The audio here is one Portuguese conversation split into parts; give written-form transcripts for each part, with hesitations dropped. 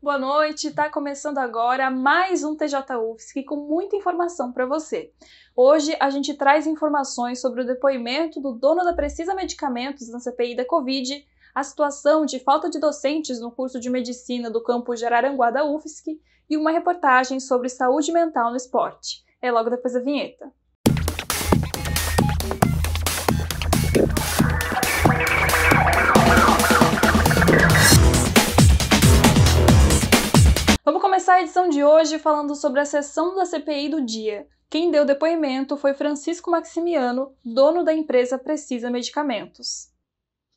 Boa noite, está começando agora mais um TJ UFSC com muita informação para você. Hoje a gente traz informações sobre o depoimento do dono da Precisa Medicamentos na CPI da Covid, a situação de falta de docentes no curso de Medicina do campus de Araranguá da UFSC e uma reportagem sobre saúde mental no esporte. É logo depois da vinheta. Vamos começar a edição de hoje falando sobre a sessão da CPI do dia. Quem deu depoimento foi Francisco Maximiano, dono da empresa Precisa Medicamentos.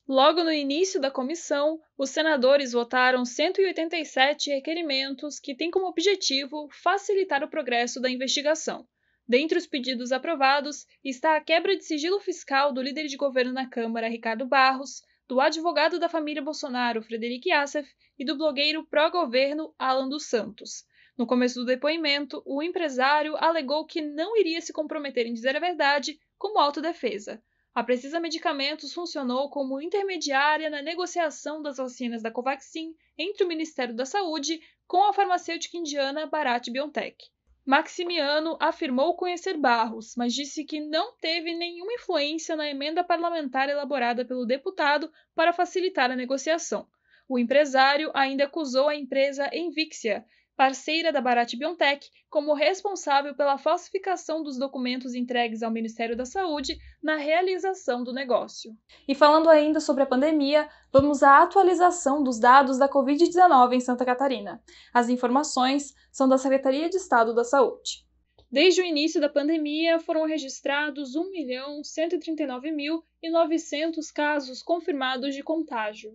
Logo no início da comissão, os senadores votaram 187 requerimentos que têm como objetivo facilitar o progresso da investigação. Dentre os pedidos aprovados está a quebra de sigilo fiscal do líder de governo na Câmara, Ricardo Barros, do advogado da família Bolsonaro, Frederic Assef, e do blogueiro pró-governo Alan dos Santos. No começo do depoimento, o empresário alegou que não iria se comprometer em dizer a verdade como autodefesa. A Precisa Medicamentos funcionou como intermediária na negociação das vacinas da Covaxin entre o Ministério da Saúde com a farmacêutica indiana Bharat BioNTech. Maximiano afirmou conhecer Barros, mas disse que não teve nenhuma influência na emenda parlamentar elaborada pelo deputado para facilitar a negociação. O empresário ainda acusou a empresa Envixia, parceira da Bharat BioNTech, como responsável pela falsificação dos documentos entregues ao Ministério da Saúde na realização do negócio. E falando ainda sobre a pandemia, vamos à atualização dos dados da Covid-19 em Santa Catarina. As informações são da Secretaria de Estado da Saúde. Desde o início da pandemia, foram registrados 1.139.900 casos confirmados de contágio.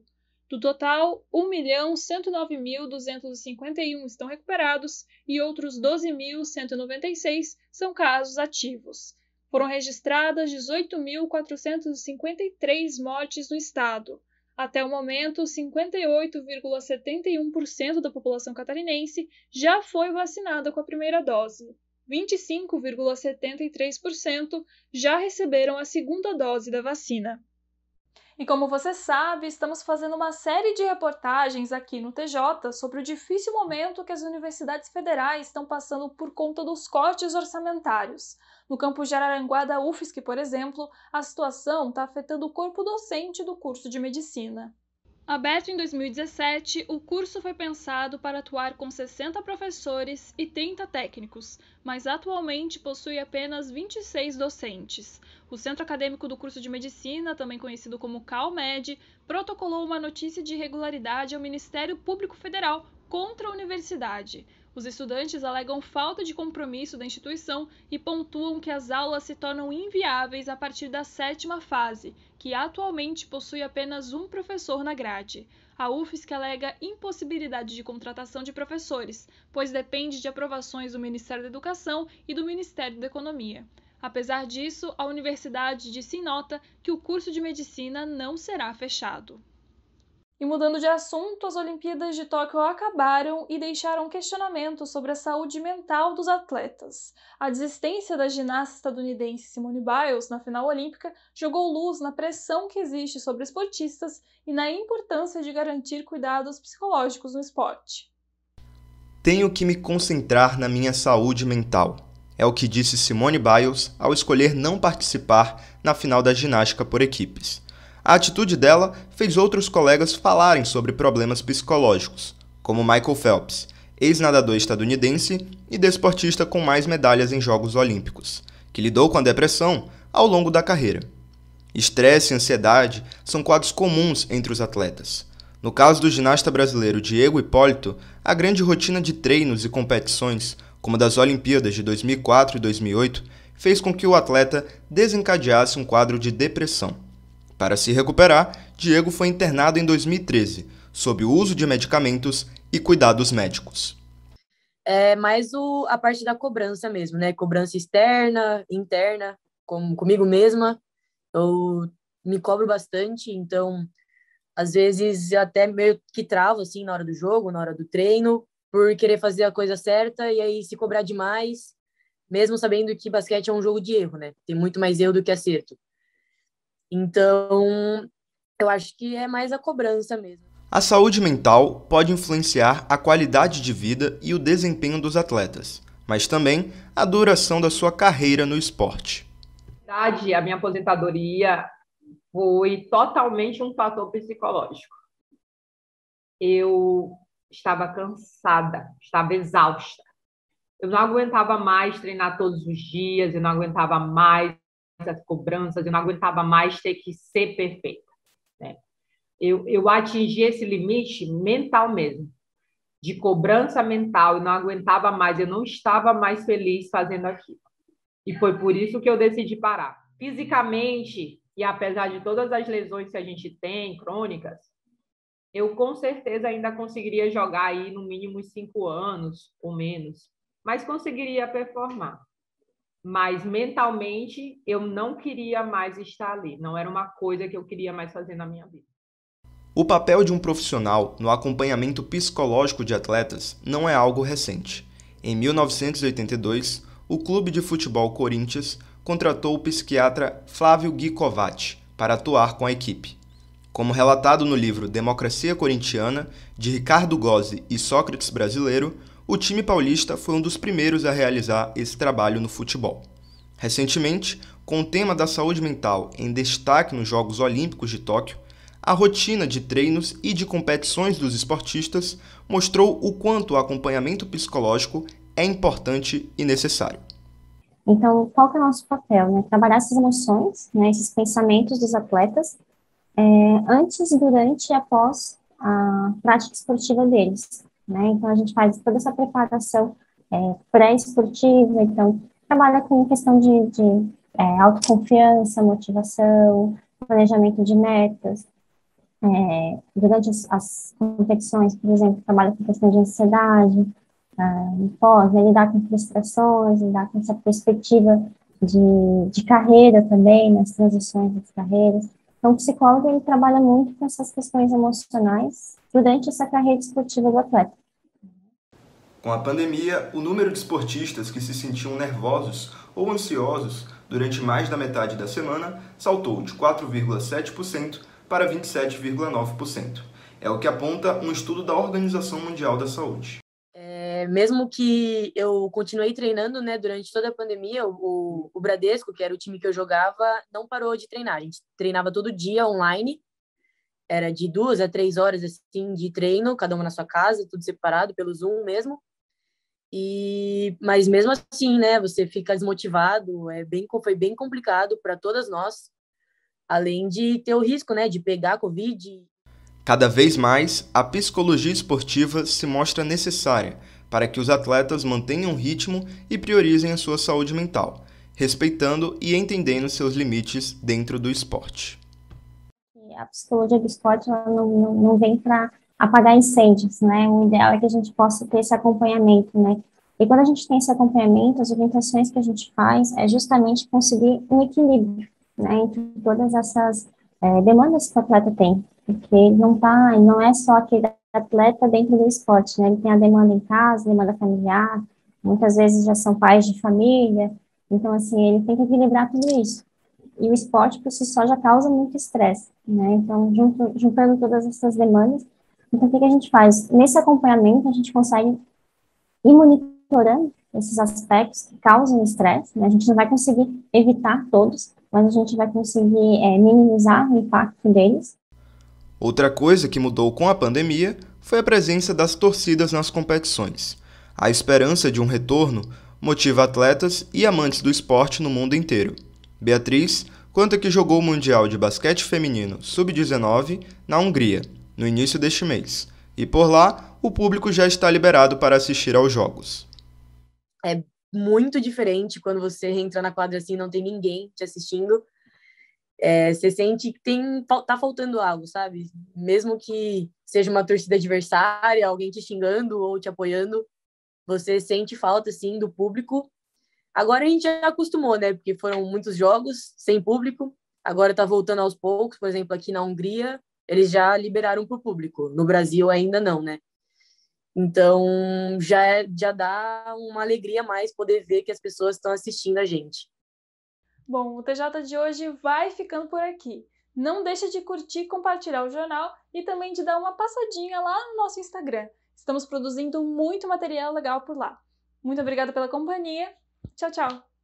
Do total, 1.109.251 estão recuperados e outros 12.196 são casos ativos. Foram registradas 18.453 mortes no estado. Até o momento, 58,71% da população catarinense já foi vacinada com a primeira dose. 25,73% já receberam a segunda dose da vacina. E como você sabe, estamos fazendo uma série de reportagens aqui no TJ sobre o difícil momento que as universidades federais estão passando por conta dos cortes orçamentários. No campus de Araranguá da UFSC, por exemplo, a situação está afetando o corpo docente do curso de Medicina. Aberto em 2017, o curso foi pensado para atuar com 60 professores e 30 técnicos, mas atualmente possui apenas 26 docentes. O Centro Acadêmico do Curso de Medicina, também conhecido como CalMed, protocolou uma notícia de irregularidade ao Ministério Público Federal contra a universidade. Os estudantes alegam falta de compromisso da instituição e pontuam que as aulas se tornam inviáveis a partir da 7ª fase, que atualmente possui apenas um professor na grade. A UFSC alega impossibilidade de contratação de professores, pois depende de aprovações do Ministério da Educação e do Ministério da Economia. Apesar disso, a universidade disse em nota que o curso de medicina não será fechado. E mudando de assunto, as Olimpíadas de Tóquio acabaram e deixaram questionamentos sobre a saúde mental dos atletas. A desistência da ginasta estadunidense Simone Biles na final olímpica jogou luz na pressão que existe sobre esportistas e na importância de garantir cuidados psicológicos no esporte. Tenho que me concentrar na minha saúde mental. É o que disse Simone Biles ao escolher não participar na final da ginástica por equipes. A atitude dela fez outros colegas falarem sobre problemas psicológicos, como Michael Phelps, ex-nadador estadunidense e desportista com mais medalhas em Jogos Olímpicos, que lidou com a depressão ao longo da carreira. Estresse e ansiedade são quadros comuns entre os atletas. No caso do ginasta brasileiro Diego Hipólito, a grande rotina de treinos e competições, como a das Olimpíadas de 2004 e 2008, fez com que o atleta desencadeasse um quadro de depressão. Para se recuperar, Diego foi internado em 2013, sob o uso de medicamentos e cuidados médicos. É mais a parte da cobrança mesmo, né? Cobrança externa, interna, comigo mesma. Eu me cobro bastante, então, às vezes, até meio que travo, assim, na hora do jogo, na hora do treino, por querer fazer a coisa certa e aí se cobrar demais, mesmo sabendo que basquete é um jogo de erro, né? Tem muito mais erro do que acerto. Então, eu acho que é mais a cobrança mesmo. A saúde mental pode influenciar a qualidade de vida e o desempenho dos atletas, mas também a duração da sua carreira no esporte. A minha aposentadoria foi totalmente um fator psicológico. Eu estava cansada, estava exausta. Eu não aguentava mais treinar todos os dias, eu não aguentava mais as cobranças, eu não aguentava mais ter que ser perfeita, né? Eu atingi esse limite mental mesmo, de cobrança mental, eu não aguentava mais, eu não estava mais feliz fazendo aquilo. E foi por isso que eu decidi parar. Fisicamente, e apesar de todas as lesões que a gente tem, crônicas, eu com certeza ainda conseguiria jogar aí no mínimo uns 5 anos ou menos, mas conseguiria performar. Mas mentalmente eu não queria mais estar ali, não era uma coisa que eu queria mais fazer na minha vida. O papel de um profissional no acompanhamento psicológico de atletas não é algo recente. Em 1982, o Clube de Futebol Corinthians contratou o psiquiatra Flávio Gui Covatti para atuar com a equipe. Como relatado no livro Democracia Corintiana, de Ricardo Gozzi e Sócrates Brasileiro, o time paulista foi um dos primeiros a realizar esse trabalho no futebol. Recentemente, com o tema da saúde mental em destaque nos Jogos Olímpicos de Tóquio, a rotina de treinos e de competições dos esportistas mostrou o quanto o acompanhamento psicológico é importante e necessário. Então, qual que é o nosso papel, né? Trabalhar essas emoções, né, esses pensamentos dos atletas, antes, durante e após a prática esportiva deles, né? Então, a gente faz toda essa preparação pré-esportiva, então, trabalha com questão de autoconfiança, motivação, planejamento de metas. Durante as competições, por exemplo, trabalha com questão de ansiedade, pós, né, lidar com frustrações, lidar com essa perspectiva de carreira também, nas transições das carreiras. Então, o psicólogo, ele trabalha muito com essas questões emocionais durante essa carreira esportiva do atleta. Com a pandemia, o número de esportistas que se sentiam nervosos ou ansiosos durante mais da metade da semana saltou de 4,7% para 27,9%. É o que aponta um estudo da Organização Mundial da Saúde. Mesmo que eu continuei treinando, né, durante toda a pandemia, o Bradesco, que era o time que eu jogava, não parou de treinar. A gente treinava todo dia online, era de 2 a 3 horas assim, de treino, cada uma na sua casa, tudo separado pelo Zoom mesmo. Mas mesmo assim, né, você fica desmotivado, foi bem complicado para todas nós, além de ter o risco, né, de pegar Covid. Cada vez mais, a psicologia esportiva se mostra necessária para que os atletas mantenham o ritmo e priorizem a sua saúde mental, respeitando e entendendo seus limites dentro do esporte. A psicologia do esporte ela não vem para apagar incêndios, né? O ideal é que a gente possa ter esse acompanhamento, né? E quando a gente tem esse acompanhamento, as orientações que a gente faz é justamente conseguir um equilíbrio, né, entre todas essas demandas que o atleta tem, porque ele não é só aquele atleta dentro do esporte, né? Ele tem a demanda em casa, a demanda familiar, muitas vezes já são pais de família, então, assim, ele tem que equilibrar tudo isso. E o esporte, por si só, já causa muito estresse, né? Então, juntando todas essas demandas, então, o que a gente faz? Nesse acompanhamento, a gente consegue ir monitorando esses aspectos que causam estresse, né? A gente não vai conseguir evitar todos, mas a gente vai conseguir minimizar o impacto deles. Outra coisa que mudou com a pandemia foi a presença das torcidas nas competições. A esperança de um retorno motiva atletas e amantes do esporte no mundo inteiro. Beatriz conta que jogou o Mundial de Basquete Feminino Sub-19 na Hungria, no início deste mês, e por lá o público já está liberado para assistir aos jogos. É muito diferente quando você entra na quadra assim e não tem ninguém te assistindo. Você sente que tá faltando algo, sabe? Mesmo que seja uma torcida adversária, alguém te xingando ou te apoiando, você sente falta, assim, do público. Agora a gente já acostumou, né? Porque foram muitos jogos sem público. Agora tá voltando aos poucos. Por exemplo, aqui na Hungria, eles já liberaram pro público. No Brasil ainda não, né? Então, já dá uma alegria a mais poder ver que as pessoas estão assistindo a gente. Bom, o TJ de hoje vai ficando por aqui. Não deixa de curtir e compartilhar o jornal e também de dar uma passadinha lá no nosso Instagram. Estamos produzindo muito material legal por lá. Muito obrigada pela companhia. Tchau, tchau!